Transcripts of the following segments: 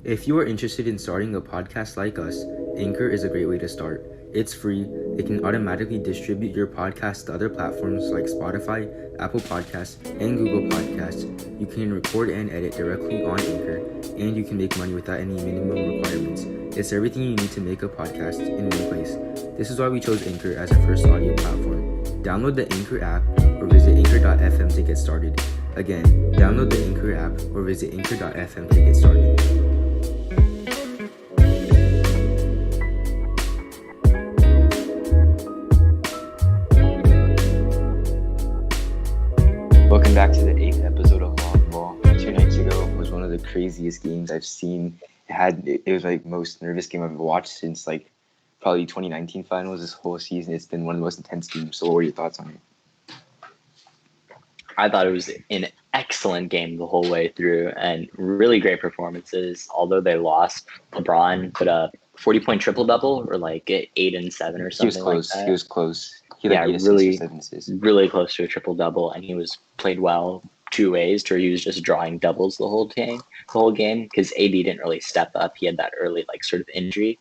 If you are interested in starting a podcast like us, Anchor is a great way to start. It's free, it can automatically distribute your podcast to other platforms like Spotify, Apple Podcasts, and Google Podcasts. You can record and edit directly on Anchor, and you can make money without any minimum requirements. It's everything you need to make a podcast in one place. This is why we chose Anchor as our first audio platform. Download the Anchor app or visit anchor.fm to get started. Again, download the Anchor app or visit anchor.fm to get started. Welcome back to the 8th episode of Long Ball. 2 nights ago was one of the craziest games I've seen. It was like most nervous game I've watched since like probably 2019 finals. This whole season, it's been one of the most intense games. So what were your thoughts on it? I thought it was an excellent game the whole way through and really great performances. Although they lost, LeBron put up 40-point triple-double or like 8 and 7 or something like that. He was close. Really close to a triple-double, and he played well two ways to where he was just drawing doubles the whole game because AD didn't really step up. He had that early like sort of injury.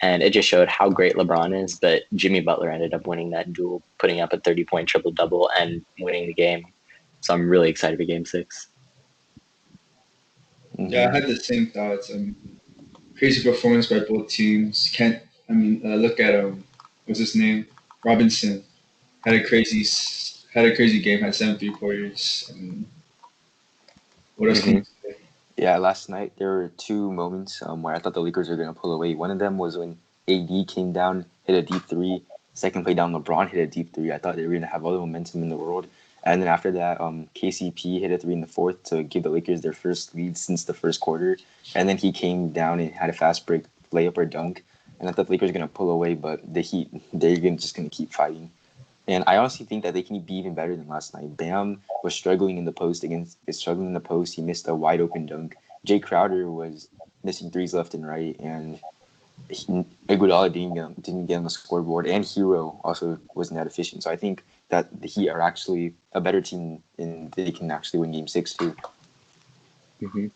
And it just showed how great LeBron is. But Jimmy Butler ended up winning that duel, putting up a 30-point triple-double and winning the game. So I'm really excited for Game 6. Yeah, I had the same thoughts. Crazy performance by both teams. Look at what's his name? Robinson had a crazy game. Had 7 3-pointers. What else can you say? Yeah, last night there were 2 moments where I thought the Lakers were going to pull away. One of them was when AD came down, hit a deep three. Second play down, LeBron hit a deep three. I thought they were going to have all the momentum in the world. And then after that, KCP hit a 3 in the fourth to give the Lakers their first lead since the first quarter. And then he came down and had a fast break layup or dunk. And I thought the Lakers were going to pull away, but the Heat, just going to keep fighting. And I honestly think that they can be even better than last night. Bam was struggling in the post. He missed a wide open dunk. Jay Crowder was missing threes left and right, and Iguodala didn't get on the scoreboard. And Hero also wasn't that efficient. So I think that the Heat are actually a better team, and they can actually win Game 6 too. Mm-hmm.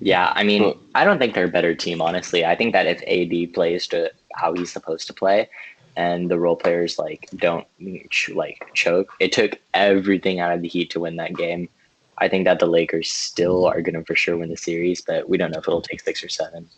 Yeah, I don't think they're a better team, honestly. I think that if AD plays to how he's supposed to play, and the role players don't choke, it took everything out of the Heat to win that game. I think that the Lakers still are going to for sure win the series, but we don't know if it'll take 6 or 7.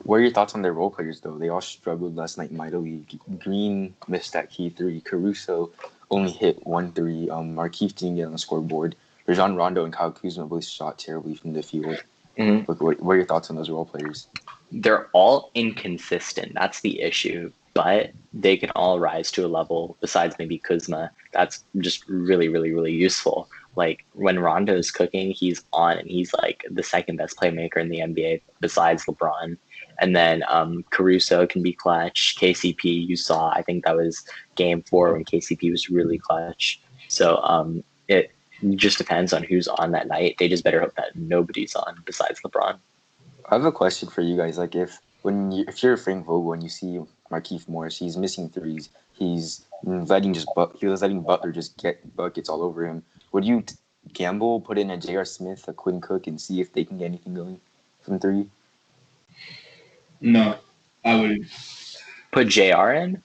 What are your thoughts on their role players, though? They all struggled last night mightily. Green missed that key 3. Caruso only hit 1 3. Markieff didn't get on the scoreboard. Rajon Rondo and Kyle Kuzma both shot terribly from the field. Mm-hmm. What are your thoughts on those role players? They're all inconsistent. That's the issue. But they can all rise to a level, besides maybe Kuzma, that's just really, really, really useful. Like when Rondo's cooking, he's on and he's like the second best playmaker in the NBA besides LeBron. And then Caruso can be clutch. KCP, you saw, I think that was Game 4 when KCP was really clutch. So it just depends on who's on that night. They just better hope that nobody's on besides LeBron. I have a question for you guys. Like if you're Frank Vogel and you see Markieff Morris, he's missing threes. He's letting Butler just get buckets all over him. Would you gamble, put in a J.R. Smith, a Quinn Cook, and see if they can get anything going from 3? No, I wouldn't. Put JR in?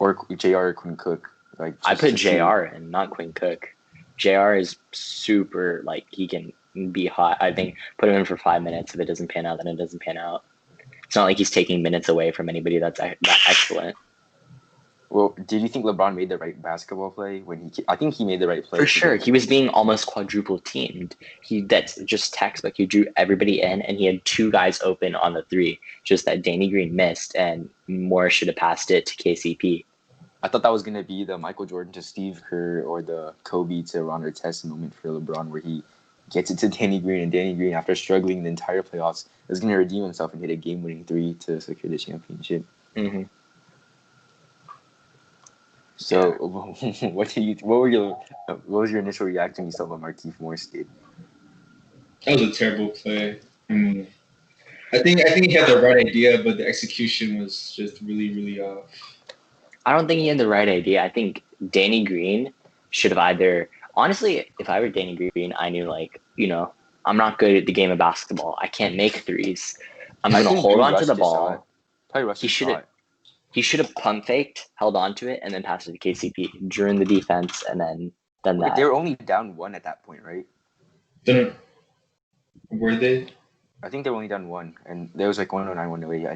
Or JR or Quinn Cook. I put JR in, not Quinn Cook. JR is super, he can be hot. I think put him in for 5 minutes. If it doesn't pan out, then it doesn't pan out. It's not like he's taking minutes away from anybody that's that excellent. Well, did you think LeBron made the right basketball play I think he made the right play. For sure. He was being almost quadruple teamed. That's just textbook. He drew everybody in, and he had 2 guys open on the 3. Just that Danny Green missed, and Morris should have passed it to KCP. I thought that was going to be the Michael Jordan to Steve Kerr or the Kobe to Ron Artest moment for LeBron, where he gets it to Danny Green, and Danny Green, after struggling the entire playoffs, is going to redeem himself and hit a game-winning 3 to secure the championship. Mm-hmm. So, what was your initial reaction when you saw what Markieff Morris did? That was a terrible play. I think he had the right idea, but the execution was just really, really off. I don't think he had the right idea. I think Danny Green should have either. Honestly, if I were Danny Green, I knew I'm not good at the game of basketball. I can't make threes. I'm I gonna think hold Drew on to rushed the his shot. ball. Probably rushed He his should have shot. he should have pump faked, held on to it, and then passed it to KCP, drew in the defense, and then done Wait, that. they were only down 1 at that point, right? Were they? I think they were only down 1, and there was like 109, 108.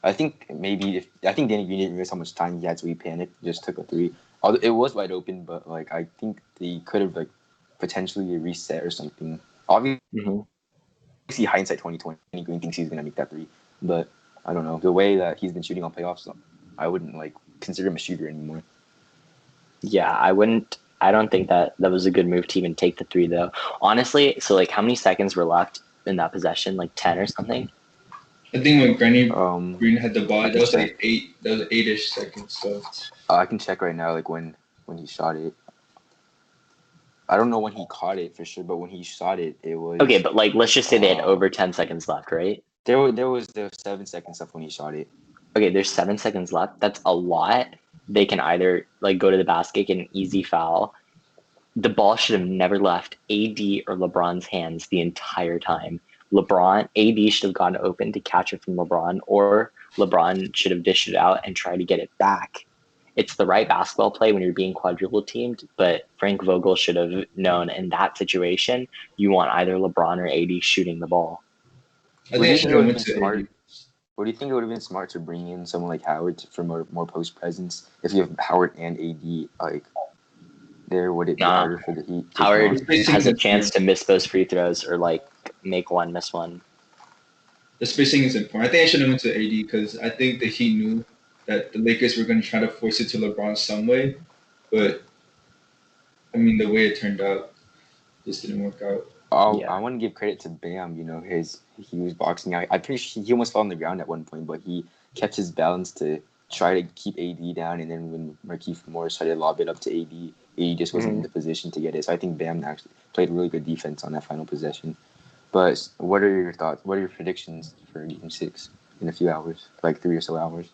I think maybe I think Danny Green didn't realize how much time he had, so he panicked, just took a 3. Although it was wide open, but like I think they could have like potentially reset or something. Obviously, hindsight 2020, Green thinks he's gonna make that 3, but I don't know the way that he's been shooting on playoffs. I wouldn't like consider him a shooter anymore. Yeah, I wouldn't. I don't think that was a good move to even take the 3 though. Honestly, so like how many seconds were left in that possession? Like 10 or something? I think when Um, Green had the ball, I that can was check. like 8. That was 8-ish seconds left. I can check right now, like when he shot it. I don't know when he caught it for sure, but when he shot it, it was Okay, but like let's just say they had over 10 seconds left, right? there was 7 seconds left when he shot it. Okay, there's 7 seconds left. That's a lot. They can either like go to the basket, get an easy foul. The ball should have never left AD or LeBron's hands the entire time. AD should have gone open to catch it from LeBron, or LeBron should have dished it out and tried to get it back. It's the right basketball play when you're being quadruple teamed, but Frank Vogel should have known in that situation you want either LeBron or AD shooting the ball. I think I should have went to smart? AD. What do you think it would have been smart to bring in someone like Howard for more post presence? If you have Howard and AD, like there, would it be harder for the Heat? Howard has a chance to miss those free throws or like make one, miss one. The spacing is important. I think I should have went to AD because I think that he knew that the Lakers were going to try to force it to LeBron some way, but I mean the way it turned out just didn't work out. I want to give credit to Bam. You know, he was boxing out. I'm pretty sure he almost fell on the ground at one point, but he kept his balance to try to keep AD down. And then when Markieff Morris tried to lob it up to AD just wasn't in the position to get it. So I think Bam actually played really good defense on that final possession. But what are your thoughts? What are your predictions for Game 6 in a few hours, like 3 or so hours?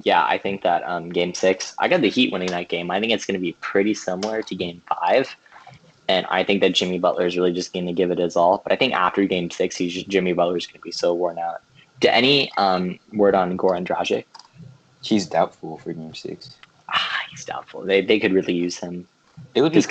Yeah, I think that Game 6, I got the Heat winning that game. I think it's going to be pretty similar to Game 5. And I think that Jimmy Butler is really just going to give it his all. But I think after Game 6, Jimmy Butler is going to be so worn out. Any word on Goran Dragic? He's doubtful for Game 6. He's doubtful. They could really use him. It would be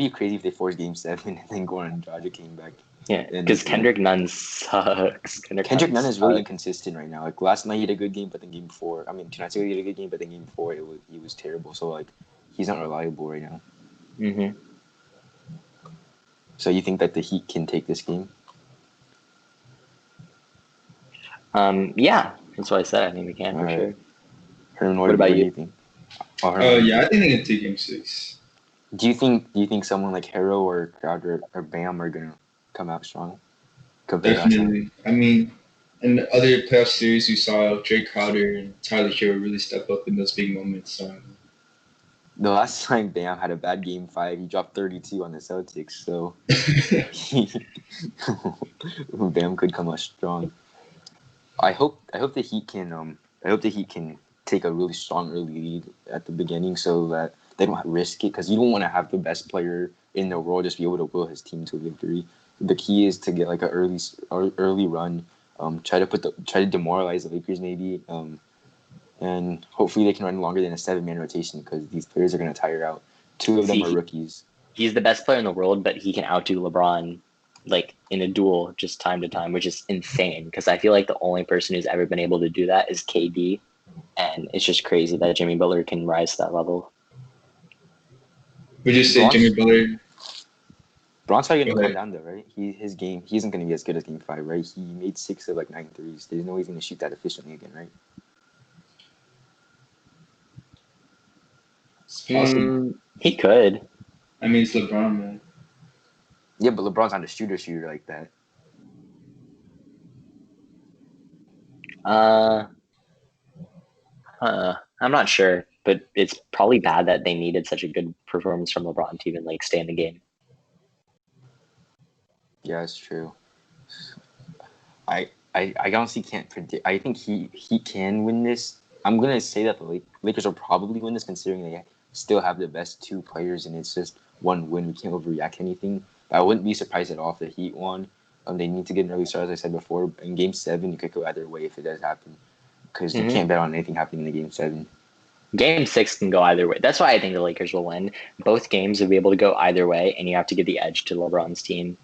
crazy if they forced Game 7 and then Goran Dragic came back. Yeah, because Kendrick Nunn sucks. Kendrick Nunn is really inconsistent right now. Like last night he had a good game, but then game before, tonight's he had a good game, but then game before he was terrible. So like he's not reliable right now. Mm-hmm. So you think that the Heat can take this game? Yeah, that's what I said. I think we can for sure. Herman, what about you? Think? Yeah, I think they can take Game 6. Do you think someone like Harrow or Crowder or Bam are gonna come out strong? Definitely. I mean, in the other playoff series, we saw Jay Crowder and Tyler Hero really step up in those big moments. The last time Bam had a bad Game 5, he dropped 32 on the Celtics. So Bam could come out strong. I hope the Heat can take a really strong early lead at the beginning so that they don't risk it, because you don't want to have the best player in the world just be able to will his team to a victory. The key is to get like an early run, try to demoralize the Lakers maybe, and hopefully they can run longer than a 7-man rotation because these players are going to tire out. 2 of them are rookies. He's the best player in the world, but he can outdo LeBron like in a duel just time to time, which is insane because I feel like the only person who's ever been able to do that is KD, and it's just crazy that Jimmy Butler can rise to that level. Would you say Jimmy Butler? Bron's probably going to come down though, right? His game, he isn't going to be as good as Game 5, right? He made 6 of like 9 threes. There's no way he's going to shoot that efficiently again, right? It's possible. He could. I mean, it's LeBron, man. Yeah, but LeBron's not a shooter like that. I'm not sure, but it's probably bad that they needed such a good performance from LeBron to even like stay in the game. Yeah, it's true. I honestly can't predict. I think he can win this. I'm gonna say that the Lakers will probably win this, considering they still have the best 2 players, and it's just 1 win. We can't overreact to anything. I wouldn't be surprised at all if the Heat won. They need to get an early start, as I said before. In Game 7, you could go either way if it does happen. Because you can't bet on anything happening in the Game 7. Game 6 can go either way. That's why I think the Lakers will win. Both games will be able to go either way, and you have to give the edge to LeBron's team.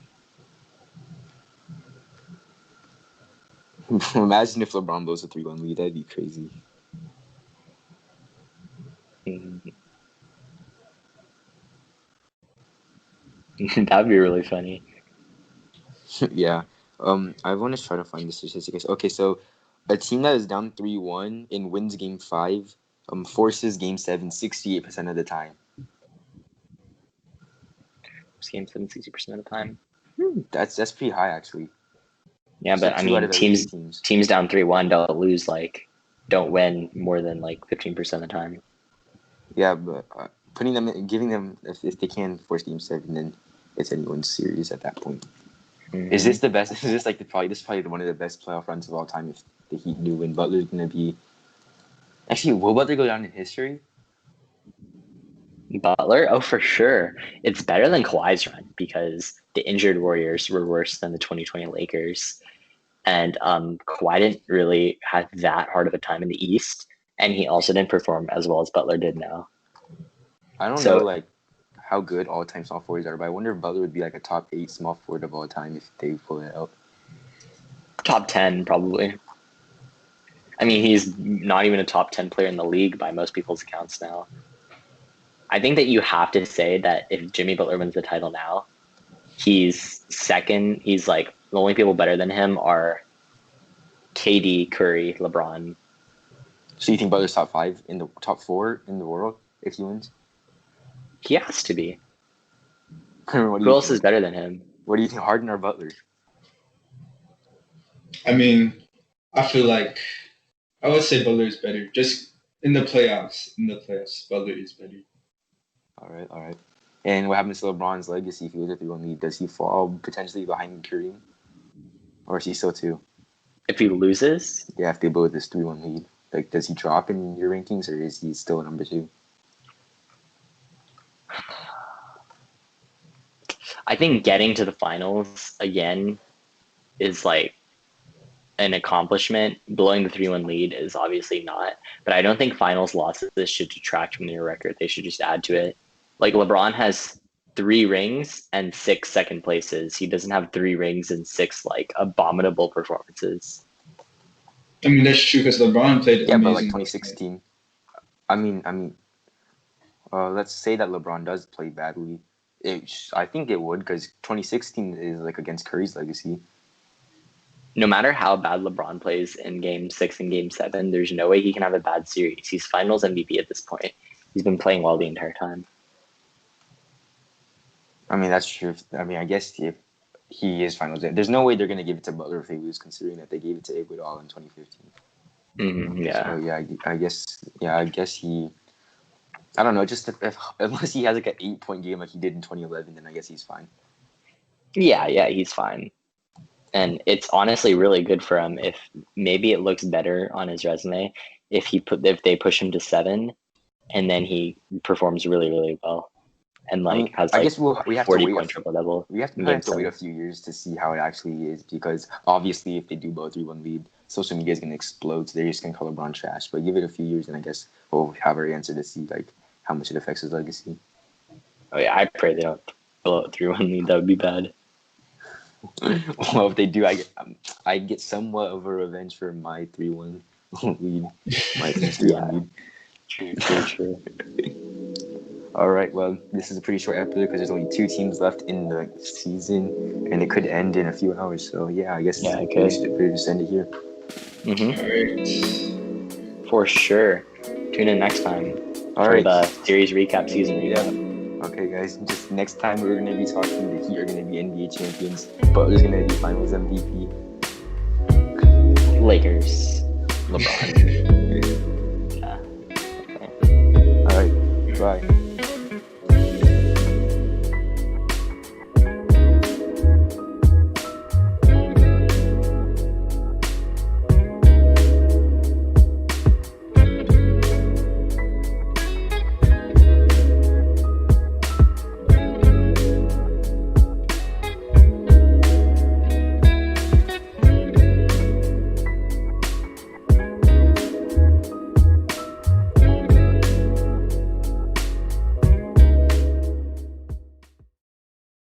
Imagine if LeBron blows a 3-1 lead. That'd be crazy. That'd be really funny. Yeah. I want to try to find the statistics. Okay, so a team that is down 3-1 and wins Game 5 forces Game 7 68% of the time. Game 7 60% of the time. That's pretty high, actually. Yeah, So but I 2 out mean, of every 8 teams. teams down 3-1 don't win more than like 15% of the time. Yeah, but putting them, giving them, if they can force Game 7, then it's anyone's series at that point. Mm-hmm. Is this the best? Is this like probably one of the best playoff runs of all time? If the Heat do win, Butler's gonna be. Actually, will Butler go down in history? Butler? Oh, for sure. It's better than Kawhi's run because the injured Warriors were worse than the 2020 Lakers. And Kawhi didn't really have that hard of a time in the East. And he also didn't perform as well as Butler did now. I don't know like how good all-time small forwards are, but I wonder if Butler would be like a top 8 small forward of all time if they pull it out. Top 10, probably. I mean, he's not even a top 10 player in the league by most people's accounts now. I think that you have to say that if Jimmy Butler wins the title now, he's second. He's like the only people better than him are KD, Curry, LeBron. So you think Butler's top 5 in the top 4 in the world if he wins? He has to be. Who else is better than him? What do you think, Harden or Butler? I mean, I feel like I would say Butler is better. Just in the playoffs, Butler is better. All right. And what happens to LeBron's legacy if he was a 3-1 lead? Does he fall potentially behind Kareem? Or is he still 2? If he loses? Yeah, if they blow this 3-1 lead. Like, does he drop in your rankings or is he still number 2? I think getting to the finals again is like an accomplishment. Blowing the 3-1 lead is obviously not. But I don't think finals losses should detract from their record. They should just add to it. Like LeBron has 3 rings and 6 second places. He doesn't have 3 rings and 6 like abominable performances. I mean, that's true because LeBron played amazing. But like 2016. I mean, let's say that LeBron does play badly. I think it would because 2016 is like against Curry's legacy. No matter how bad LeBron plays in Game 6 and Game 7, there's no way he can have a bad series. He's Finals MVP at this point. He's been playing well the entire time. I mean, that's true. I mean, I guess if he is Finals, there's no way they're going to give it to Butler if they lose, considering that they gave it to Iguodala in 2015. Yeah. So, I guess he. I don't know. Just unless he has like an 8-point game like he did in 2011, then I guess he's fine. Yeah, he's fine. And it's honestly really good for him if maybe it looks better on his resume if they push him to 7 and then he performs really, really well. And has I guess we have 40 to point triple double. We have to wait a few years to see how it actually is because obviously if they do blow a 3-1 lead, social media is going to explode. So they're just going to call LeBron trash. But give it a few years and I guess we'll have our answer to see like how much it affects his legacy. Oh yeah, I pray they don't blow a 3-1 lead. That would be bad. Well, if they do, I get somewhat of a revenge for my 3-1 lead. My 3-1 lead. True. All right, well, this is a pretty short episode because there's only 2 teams left in the season, and it could end in a few hours. So, yeah, I guess we should just end it here. All right. For sure. Tune in next time for the series recap, season recap. Okay, guys, just next time we're going to be talking, the Heat are going to be NBA champions, Butler's going to be Finals MVP. Lakers. LeBron. Yeah. Okay. All right, bye.